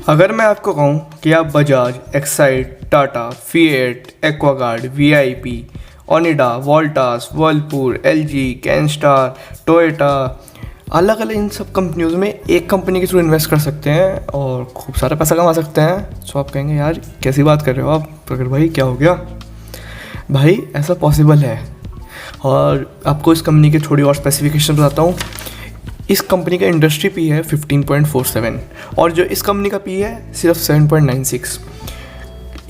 अगर मैं आपको कहूँ कि आप Bajaj, Exide, Tata, Fiat, Aquaguard, VIP, Onida, Voltas, Whirlpool, LG, Canstar, Toyota, अलग अलग इन सब कंपनियों में एक कंपनी के थ्रू इन्वेस्ट कर सकते हैं और खूब सारा पैसा कमा सकते हैं। सो आप कहेंगे यार कैसी बात कर रहे हो आप प्रगट भाई, क्या हो गया? भाई ऐसा पॉसिबल है और आपको इस कंपनी के थोड़ी और स्पेसिफिकेशन बताता हूँ। इस कंपनी का इंडस्ट्री पी है 15.47 और जो इस कंपनी का पी है सिर्फ 7.96।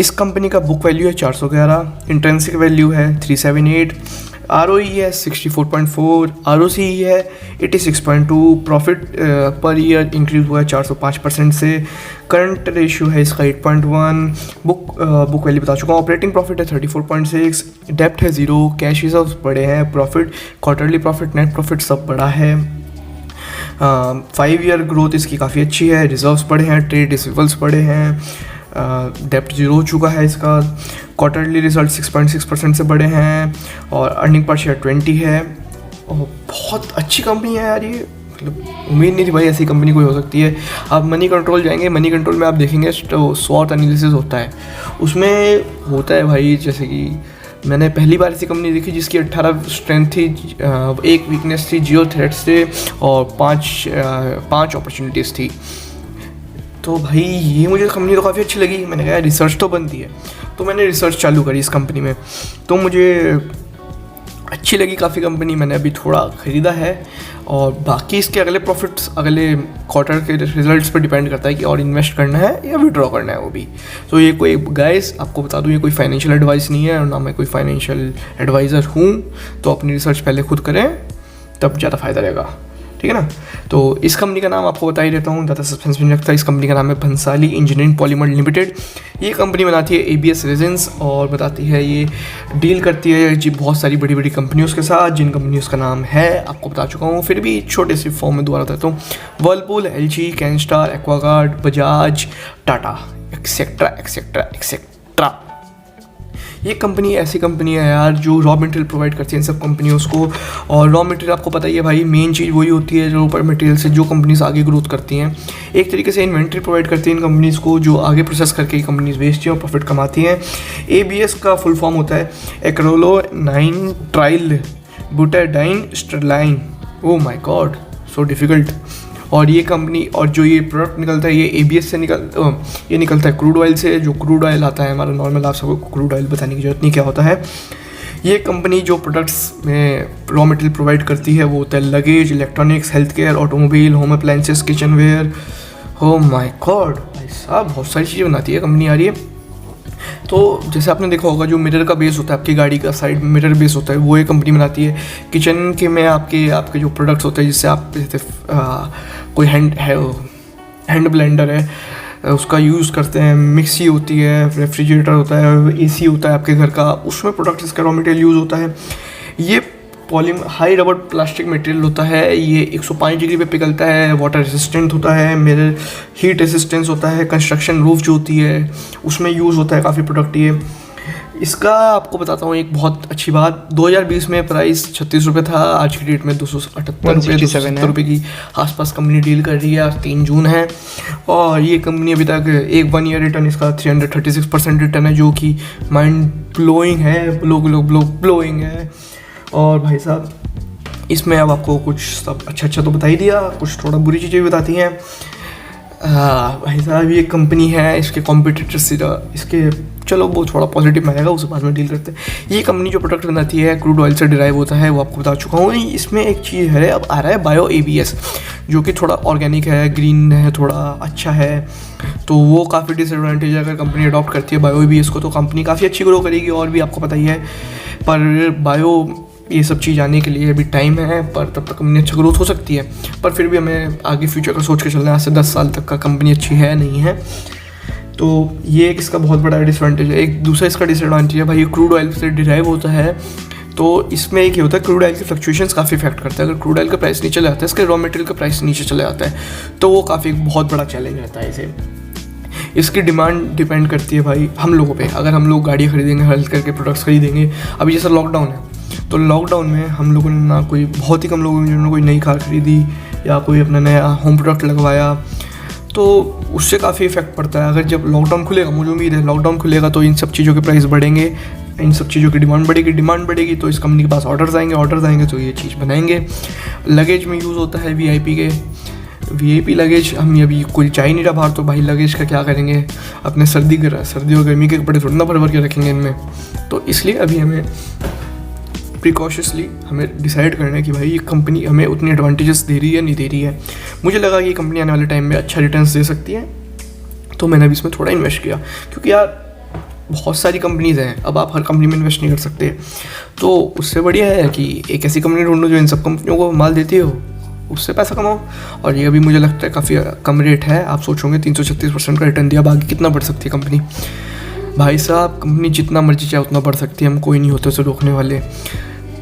इस कंपनी का बुक वैल्यू है 411, इंट्रिंसिक वैल्यू है 378, ROE है 64.4, ROCE है 86.2, प्रॉफिट पर ईयर इंक्रीज हुआ है 405% से, करंट रेशियो है इसका 8.1, बुक वैल्यू बता चुका हूँ, ऑपरेटिंग प्रॉफिट है 34.6, डेप्ट है 0, कैश रिजर्व्स बड़े हैं, profit quarterly profit net profit सब बड़ा है, 5 ईयर ग्रोथ इसकी काफ़ी अच्छी है, रिजर्व्स बड़े हैं, ट्रेड रिसीवेबल्स बड़े हैं, डेप्ट 0 हो चुका है इसका, क्वार्टरली रिजल्ट 6.6% से बड़े हैं और अर्निंग पर शेयर 20 है और बहुत अच्छी कंपनी है यार ये। मतलब उम्मीद नहीं थी भाई ऐसी कंपनी कोई हो सकती है। आप मनी कंट्रोल जाएंगे, मनी कंट्रोल में आप देखेंगे तो स्वॉट एनालिसिस होता है, उसमें होता है भाई जैसे कि मैंने पहली बार ऐसी कंपनी देखी जिसकी 18 स्ट्रेंथ थी, एक वीकनेस थी, 0 थ्रेट्स थे और 5 अपॉर्चुनिटीज़ थी। तो भाई ये मुझे कंपनी तो काफ़ी अच्छी लगी। मैंने कहा रिसर्च तो बनती है, तो मैंने रिसर्च चालू करी इस कंपनी में, तो मुझे अच्छी लगी काफ़ी कंपनी। मैंने अभी थोड़ा ख़रीदा है और बाकी इसके अगले प्रॉफिट्स अगले क्वार्टर के रिजल्ट्स पर डिपेंड करता है कि और इन्वेस्ट करना है या विड्रॉ करना है वो भी। तो ये कोई गाइस आपको बता दूँ ये कोई फाइनेंशियल एडवाइस नहीं है और ना मैं कोई फाइनेंशियल एडवाइज़र हूँ, तो अपनी रिसर्च पहले खुद करें तब ज़्यादा फ़ायदा रहेगा, ठीक है ना। तो इस कंपनी का नाम आपको बता ही देता हूँ, ज़्यादा सस्पेंस भी नहीं रखता। इस कंपनी का नाम है भंसाली इंजीनियरिंग पॉलीमर लिमिटेड। ये कंपनी बनाती है ABS रेजिन्स और बताती है ये डील करती है जी बहुत सारी बड़ी बड़ी कंपनियों के साथ, जिन कंपनियों का नाम है आपको बता चुका हूँ, फिर भी छोटे से फॉर्म में दोबारा बताता हूँ। Whirlpool, LG, Canstar, Aquaguard, Bajaj, Tata, etcetera etcetera etcetera. ये कंपनी ऐसी कंपनी है यार जो रॉ मटेरियल प्रोवाइड करती है इन सब कंपनियों को, और रॉ मटेरियल आपको पता ही है भाई मेन चीज़ वही होती है जो ऊपर मटेरियल से जो कंपनीज आगे ग्रोथ करती हैं। एक तरीके से इन्वेंट्री प्रोवाइड करती है इन कंपनीज़ को जो आगे प्रोसेस करके कंपनीज बेचती हैं और प्रॉफिट कमाती हैं। ABS का फुल फॉर्म होता है acrylonitrile butadiene styrene. Oh my god so difficult. और ये कंपनी और जो ये प्रोडक्ट निकलता है ये ABS से ये निकलता है क्रूड ऑयल से। जो क्रूड ऑयल आता है हमारा नॉर्मल, आप सबको क्रूड ऑयल बताने की जरूरत नहीं क्या होता है। ये कंपनी जो प्रोडक्ट्स में रॉ मटेरियल प्रोवाइड करती है वो होता है luggage, electronics, health care, automobile, home appliances, kitchenware. Oh my god भाई साहब बहुत सारी चीज़ें बनाती है कंपनी यार ये। तो जैसे आपने देखा होगा जो मिरर का बेस होता है आपकी गाड़ी का साइड में मिरर बेस होता है वो ये कंपनी बनाती है। किचन के में आपके जो प्रोडक्ट्स होते हैं जिससे आप जैसे कोई हैंड ब्लेंडर है उसका यूज़ करते हैं, मिक्सी होती है, रेफ्रिजरेटर होता है, AC होता है आपके घर का, उसमें प्रोडक्ट्स इसका रॉ मटेरियल यूज़ होता है। ये हाई रबर प्लास्टिक मटेरियल होता है, ये 105 डिग्री पे पिघलता है, वाटर रेसिस्टेंट होता है, मेरे हीट रेसिस्टेंस होता है, कंस्ट्रक्शन रूफ जो होती है उसमें यूज़ होता है काफ़ी प्रोडक्ट ये। इसका आपको बताता हूँ एक बहुत अच्छी बात, 2020 में प्राइस 36 रुपये था, आज की डेट में 278 रुपये की आसपास कंपनी डील कर रही है। आज 3 जून है और ये कंपनी अभी तक एक 1 ईयर रिटर्न इसका 336% रिटर्न है, जो कि माइंड ब्लोइंग है, ब्लोइंग है। और भाई साहब इसमें अब आपको कुछ सब अच्छा तो बता ही दिया, कुछ थोड़ा बुरी चीज़ें भी बताती हैं। भाई साहब ये कंपनी है, इसके कॉम्पिटिटर्स इसके चलो वो थोड़ा पॉजिटिव में आएगा उसके बाद में डील करते हैं। ये कंपनी जो प्रोडक्ट बनाती है क्रूड ऑयल से डिराइव होता है वो आपको बता चुका हूँ। इसमें एक चीज़ है अब आ रहा है बायो ABS जो कि थोड़ा ऑर्गेनिक है, ग्रीन है, थोड़ा अच्छा है, तो वो काफ़ी डिसएडवांटेज है। अगर कंपनी अडॉप्ट करती है बायो ABS को तो कंपनी काफ़ी अच्छी ग्रो करेगी और भी आपको पता ही है। पर बायो ये सब चीज़ आने के लिए अभी टाइम है, पर तब तक कंपनी अच्छा ग्रोथ हो सकती है, पर फिर भी हमें आगे फ्यूचर का सोच के चलना है। आज से 10 साल तक का कंपनी अच्छी है नहीं है, तो ये एक इसका बहुत बड़ा डिसएडवांटेज है। एक दूसरा इसका डिसएडवांटेज है भाई ये क्रूड ऑयल से डिराइव होता है, तो इसमें एक ये होता है क्रूड ऑयल की फ्लक्चुएशंस काफ़ी इफेक्ट करता है। अगर क्रूड ऑयल का प्राइस नीचे चला जाता है, इसके रॉ मटेरियल का प्राइस नीचे चला जाता है, तो वो काफ़ी बहुत बड़ा चैलेंज रहता है इसे। इसकी डिमांड डिपेंड करती है भाई हम लोगों पे। अगर हम लोग गाड़ी खरीदेंगे, हेल्थ केयर के प्रोडक्ट्स खरीदेंगे, अभी जैसा लॉकडाउन है तो लॉकडाउन में हम लोगों ने ना कोई बहुत ही कम लोगों ने जिन्होंने कोई नई कार खरीदी या कोई अपना नया होम प्रोडक्ट लगवाया, तो उससे काफ़ी इफेक्ट पड़ता है। अगर जब लॉकडाउन खुलेगा, मुझे उम्मीद है लॉकडाउन खुलेगा तो इन सब चीज़ों के प्राइस बढ़ेंगे, इन सब चीज़ों की डिमांड बढ़ेगी तो इस कंपनी के पास ऑर्डर्स आएंगे तो ये चीज़ बनाएंगे। लगेज में यूज़ होता है वीआईपी लगेज। हम अभी कोई जा ही नहीं रहा बाहर, तो भाई लगेज का क्या करेंगे, अपने सर्दी और गर्मी के कपड़े थोड़ा ना भर के रखेंगे इनमें। तो इसलिए अभी हमें प्रिकॉशसली हमें डिसाइड करना है कि भाई ये कंपनी हमें उतनी एडवांटेजेस दे रही है नहीं दे रही है। मुझे लगा कि ये कंपनी आने वाले टाइम में अच्छा रिटर्न्स दे सकती है, तो मैंने अभी इसमें थोड़ा इन्वेस्ट किया, क्योंकि यार बहुत सारी कंपनीज़ हैं, अब आप हर कंपनी में इन्वेस्ट नहीं कर सकते। तो उससे बढ़िया है कि एक ऐसी कंपनी ढूंढो जो इन सब कंपनियों को माल देती हो, उससे पैसा कमाओ। और ये अभी मुझे लगता है काफ़ी कम रेट है। आप सोचोगे 336% का रिटर्न दिया, बाकी कितना बढ़ सकती है कंपनी। भाई साहब कंपनी जितना मर्जी चाहे उतना बढ़ सकती है, हम कोई नहीं होते उसे रोकने वाले।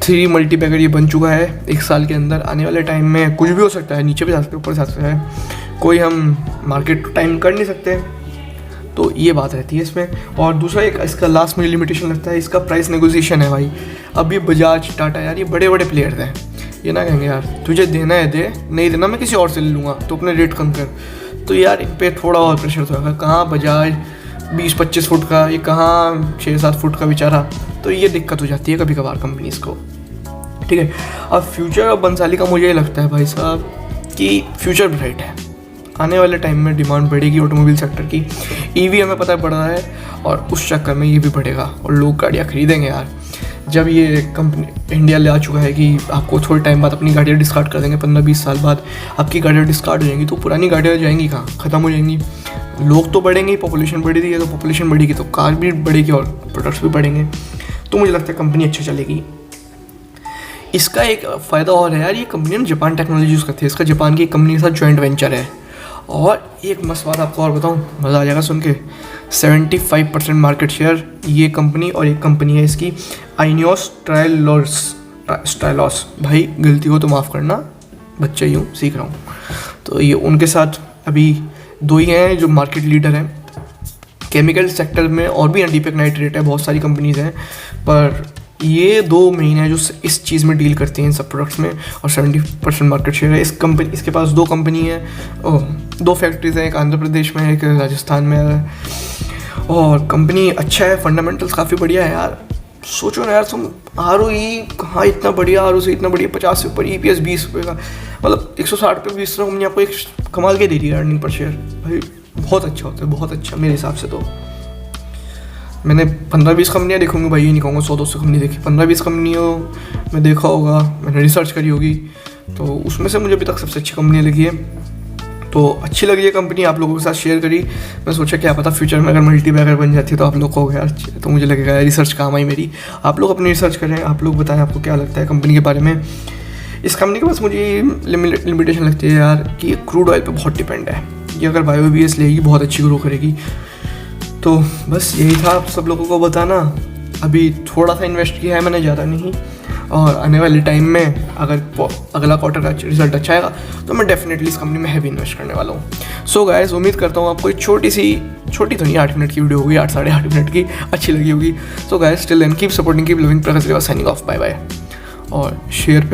3 मल्टीबैगर ये बन चुका है 1 साल के अंदर। आने वाले टाइम में कुछ भी हो सकता है, नीचे भी जा सकते ऊपर जा सकता है, कोई हम मार्केट टाइम कर नहीं सकते। तो ये बात रहती है इसमें। और दूसरा एक इसका लास्ट में लिमिटेशन लगता है, इसका प्राइस नेगोशिएशन है भाई। अब ये बजाज, टाटा, यार ये बड़े बड़े प्लेयर्स हैं, ये ना कहेंगे यार तुझे देना है दे, नहीं देना मैं किसी और से ले लूँगा, तो अपने रेट कम कर। तो यार इन पर थोड़ा और प्रेशर तो होगा। कहाँ बजाज 20-25 फुट का, ये कहाँ 6-7 फुट का बेचारा। तो ये दिक्कत हो जाती है कभी कभार कंपनीज़ को, ठीक है। अब फ्यूचर ऑफ बंसाली का मुझे लगता है भाई साहब कि फ्यूचर ब्राइट है। आने वाले टाइम में डिमांड बढ़ेगी ऑटोमोबाइल सेक्टर की। ईवी हमें पता बढ़ रहा है और उस चक्कर में ये भी बढ़ेगा और लोग गाड़ियाँ खरीदेंगे यार। जब ये कंपनी इंडिया ले आ चुका है कि आपको थोड़े टाइम बाद अपनी गाड़ियाँ डिस्कार्ड कर देंगे, 15-20 साल बाद आपकी गाड़ियाँ डिस्कार्ड हो जाएंगी, तो पुरानी गाड़ियाँ जाएंगी कहाँ, ख़त्म हो जाएंगी। लोग तो बढ़ेंगे, पॉपुलेशन बढ़ रही है, तो पॉपुलेशन बढ़ेगी तो कार भी बढ़ेगी और प्रोडक्ट्स भी बढ़ेंगे। तो मुझे लगता है कंपनी अच्छा चलेगी। इसका एक फ़ायदा और है यार, ये कंपनी ना जापान टेक्नोलॉजी यूज़ करती है। इसका जापान की कंपनी के साथ जॉइंट वेंचर है। और एक मस्त बात आपको और बताऊँ, मज़ा आ जाएगा सुन के, 75% मार्केट शेयर ये कंपनी और एक कंपनी है इसकी आइनियोस स्टाइलॉस। भाई गलती हो तो माफ़ करना, बच्चे ही हूँ, सीख रहा हूँ। तो ये उनके साथ अभी 2 ही हैं जो मार्केट लीडर हैं केमिकल सेक्टर में। और भी दीपक नाइट्रेट है, बहुत सारी कंपनीज़ हैं, पर ये 2 मेन है जो इस चीज़ में डील करती हैं इन सब प्रोडक्ट्स में, और 70% मार्केट शेयर है इसके पास 2 कंपनी है, 2 फैक्ट्रीज हैं, एक आंध्र प्रदेश में है, एक राजस्थान में है। और कंपनी अच्छा है, फंडामेंटल्स काफ़ी बढ़िया है यार। सोचो ना यार तुम, ROE कहाँ इतना बढ़िया, ROC इतना बढ़िया, 50 से ऊपर, EPS 20 रुपये का, मतलब 160 पे 20 कंपनी आपको एक कमाल के दे रही है अर्निंग पर शेयर। भाई बहुत अच्छा होता है, बहुत अच्छा मेरे हिसाब से। तो मैंने 15-20 कंपनियाँ देखूँगी भाई, ये नहीं कहूँगा 100-200 कंपनी देखी, 15-20 कंपनियों में देखा होगा, मैंने रिसर्च करी होगी, तो उसमें से मुझे अभी तक सबसे अच्छी कंपनी लगी है। तो अच्छी लगी है कंपनी, आप लोगों के साथ शेयर करी। मैं सोचा क्या पता फ्यूचर में अगर मल्टीबैगर बन जाती है तो आप लोग कहोगे यार, तो मुझे लगेगा रिसर्च काम आई मेरी। आप लोग अपनी रिसर्च करें, आप लोग बताएं आपको क्या लगता है कंपनी के बारे में। इस कंपनी के पास मुझे लिमिटेशन लगती है यार कि ये क्रूड ऑयल पे बहुत डिपेंड है। ये अगर बायोबीएस लेगी बहुत अच्छी ग्रो करेगी। तो बस यही था आप सब लोगों को बताना। अभी थोड़ा सा इन्वेस्ट किया है मैंने, ज़्यादा नहीं। और आने वाले टाइम में अगर अगला क्वार्टर का रिजल्ट अच्छा आएगा तो मैं डेफिनेटली इस कंपनी में हैवी इन्वेस्ट करने वाला हूँ। सो गाइस, उम्मीद करता हूँ आपको एक छोटी तो नहीं 8 मिनट की वीडियो होगी, 8-8.5 मिनट की, अच्छी लगी होगी। So guys, till then keep supporting, keep loving, Prakash signing off, bye bye. और शेयर पे